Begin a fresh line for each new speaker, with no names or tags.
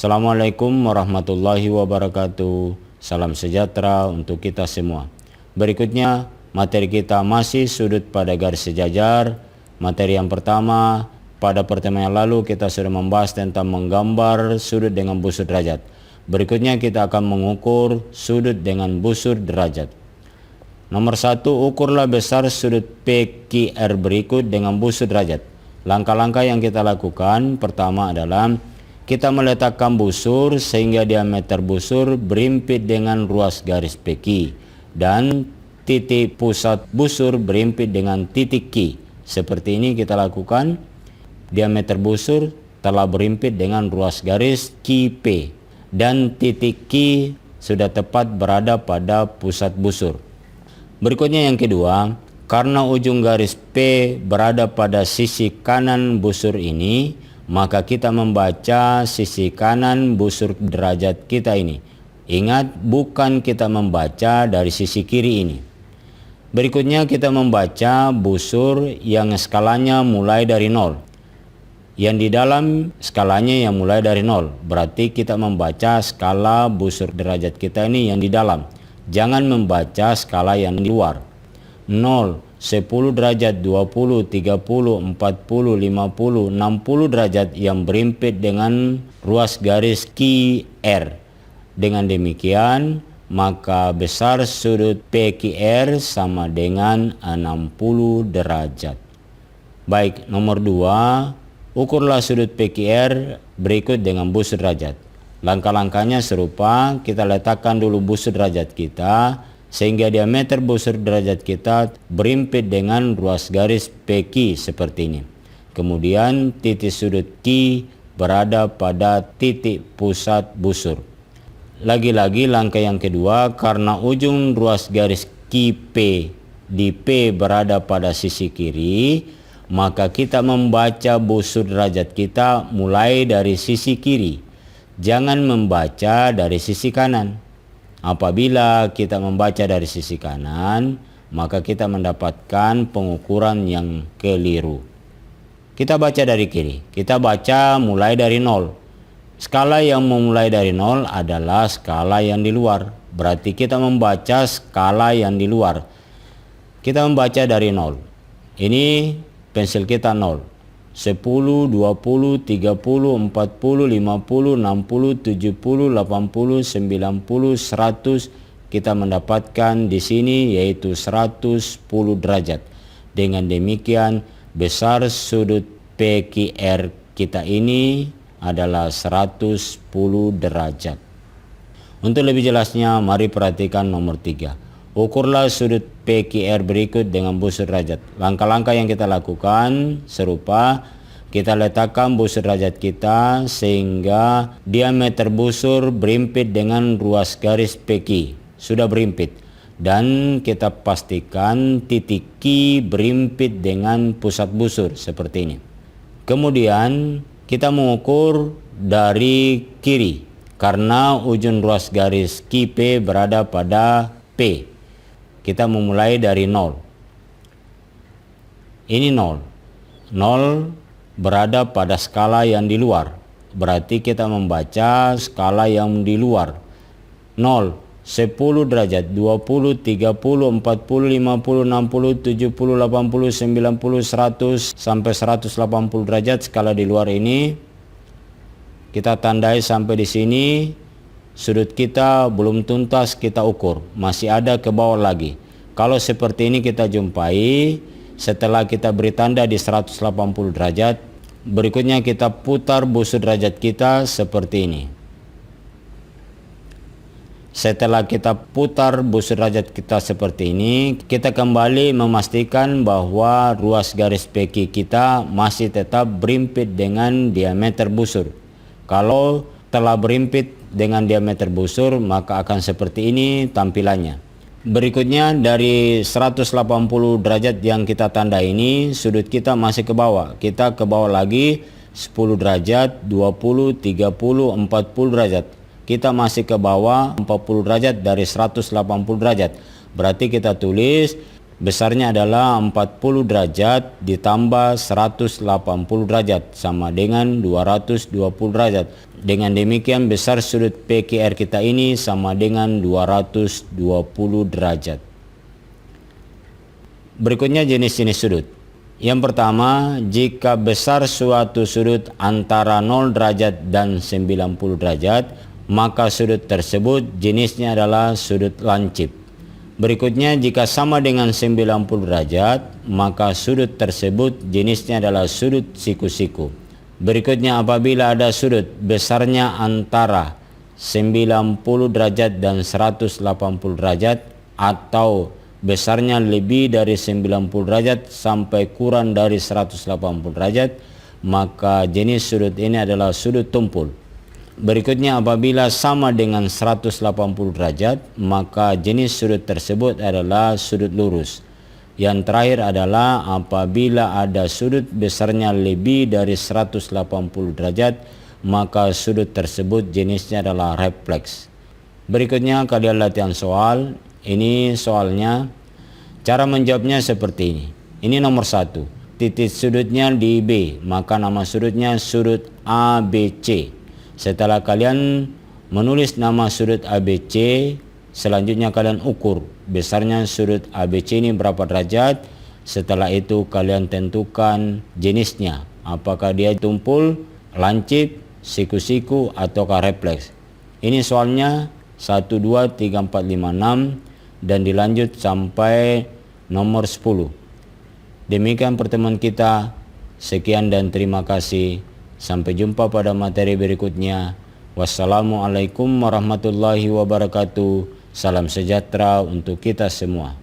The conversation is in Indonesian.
Assalamualaikum warahmatullahi wabarakatuh. Salam sejahtera untuk kita semua. Berikutnya materi kita masih sudut pada garis sejajar. Materi yang pertama, pada pertemuan yang lalu kita sudah membahas tentang menggambar sudut dengan busur derajat. Berikutnya kita akan mengukur sudut dengan busur derajat. Nomor 1, ukurlah besar sudut PQR berikut dengan busur derajat. Langkah-langkah yang kita lakukan pertama adalah kita meletakkan busur sehingga diameter busur berimpit dengan ruas garis PQ dan titik pusat busur berimpit dengan titik Q. Seperti ini kita lakukan. Diameter busur telah berimpit dengan ruas garis QP dan titik Q sudah tepat berada pada pusat busur. Berikutnya yang kedua, karena ujung garis P berada pada sisi kanan busur ini, maka kita membaca sisi kanan busur derajat kita ini. Ingat, bukan kita membaca dari sisi kiri ini. Berikutnya kita membaca busur yang skalanya mulai dari 0. Yang di dalam skalanya yang mulai dari 0. Berarti kita membaca skala busur derajat kita ini yang di dalam. Jangan membaca skala yang di luar. 0, 10 derajat, 20, 30, 40, 50, 60 derajat yang berimpit dengan ruas garis QR. Dengan demikian, maka besar sudut PQR sama dengan 60 derajat. Baik, nomor 2, ukurlah sudut PQR berikut dengan busur derajat. Langkah-langkahnya serupa, kita letakkan dulu busur derajat kita sehingga diameter busur derajat kita berimpit dengan ruas garis PQ seperti ini. Kemudian titik sudut Q berada pada titik pusat busur. Lagi-lagi langkah yang kedua, karena ujung ruas garis QP di P berada pada sisi kiri, maka kita membaca busur derajat kita mulai dari sisi kiri. Jangan membaca dari sisi kanan. Apabila kita membaca dari sisi kanan, maka kita mendapatkan pengukuran yang keliru. Kita baca dari kiri. Kita baca mulai dari 0. Skala yang memulai dari 0 adalah skala yang di luar. Berarti kita membaca skala yang di luar. Kita membaca dari 0. Ini pensil kita 0. 10, 20, 30, 40, 50, 60, 70, 80, 90, 100 kita mendapatkan di sini yaitu 110 derajat. Dengan demikian besar sudut PQR kita ini adalah 110 derajat. Untuk lebih jelasnya mari perhatikan nomor 3. Ukurlah sudut PQR berikut dengan busur derajat. Langkah-langkah yang kita lakukan serupa, kita letakkan busur derajat kita sehingga diameter busur berimpit dengan ruas garis PQ. Sudah berimpit. Dan kita pastikan titik Q berimpit dengan pusat busur seperti ini. Kemudian kita mengukur dari kiri karena ujung ruas garis QP berada pada P. Kita memulai dari 0. Ini 0. 0 berada pada skala yang di luar. Berarti kita membaca skala yang di luar. 0, 10 derajat, 20, 30, 40, 50, 60, 70, 80, 90, 100 sampai 180 derajat skala di luar ini. Kita tandai sampai di sini. Sudut kita belum tuntas kita ukur, masih ada ke bawah lagi. Kalau seperti ini kita jumpai setelah kita beri tanda di 180 derajat, berikutnya kita putar busur derajat kita seperti ini. Setelah kita putar busur derajat kita seperti ini, kita kembali memastikan bahwa ruas garis PQ kita masih tetap berimpit dengan diameter busur. Kalau telah berimpit dengan diameter busur, maka akan seperti ini tampilannya. Berikutnya dari 180 derajat yang kita tanda ini, sudut kita masih ke bawah. Kita ke bawah lagi 10 derajat, 20, 30, 40 derajat. Kita masih ke bawah 40 derajat dari 180 derajat. Berarti kita tulis besarnya adalah 40 derajat ditambah 180 derajat sama dengan 220 derajat. Dengan demikian besar sudut PQR kita ini sama dengan 220 derajat. Berikutnya jenis-jenis sudut. Yang pertama, jika besar suatu sudut antara 0 derajat dan 90 derajat, maka sudut tersebut jenisnya adalah sudut lancip. Berikutnya, jika sama dengan 90 derajat, maka sudut tersebut jenisnya adalah sudut siku-siku. Berikutnya, apabila ada sudut besarnya antara 90 derajat dan 180 derajat atau besarnya lebih dari 90 derajat sampai kurang dari 180 derajat, maka jenis sudut ini adalah sudut tumpul. Berikutnya, apabila sama dengan 180 derajat, maka jenis sudut tersebut adalah sudut lurus. Yang terakhir adalah apabila ada sudut besarnya lebih dari 180 derajat, maka sudut tersebut jenisnya adalah refleks. Berikutnya kalian latihan soal. Ini soalnya, cara menjawabnya seperti ini. Ini nomor 1. Titik sudutnya di B, maka nama sudutnya sudut ABC. Setelah kalian menulis nama sudut ABC, selanjutnya kalian ukur besarnya sudut ABC ini berapa derajat. Setelah itu kalian tentukan jenisnya, apakah dia tumpul, lancip, siku-siku, ataukah refleks. Ini soalnya 1, 2, 3, 4, 5, 6 dan dilanjut sampai nomor 10. Demikian pertemuan kita. Sekian dan terima kasih. Sampai jumpa pada materi berikutnya. Wassalamualaikum warahmatullahi wabarakatuh. Salam sejahtera untuk kita semua.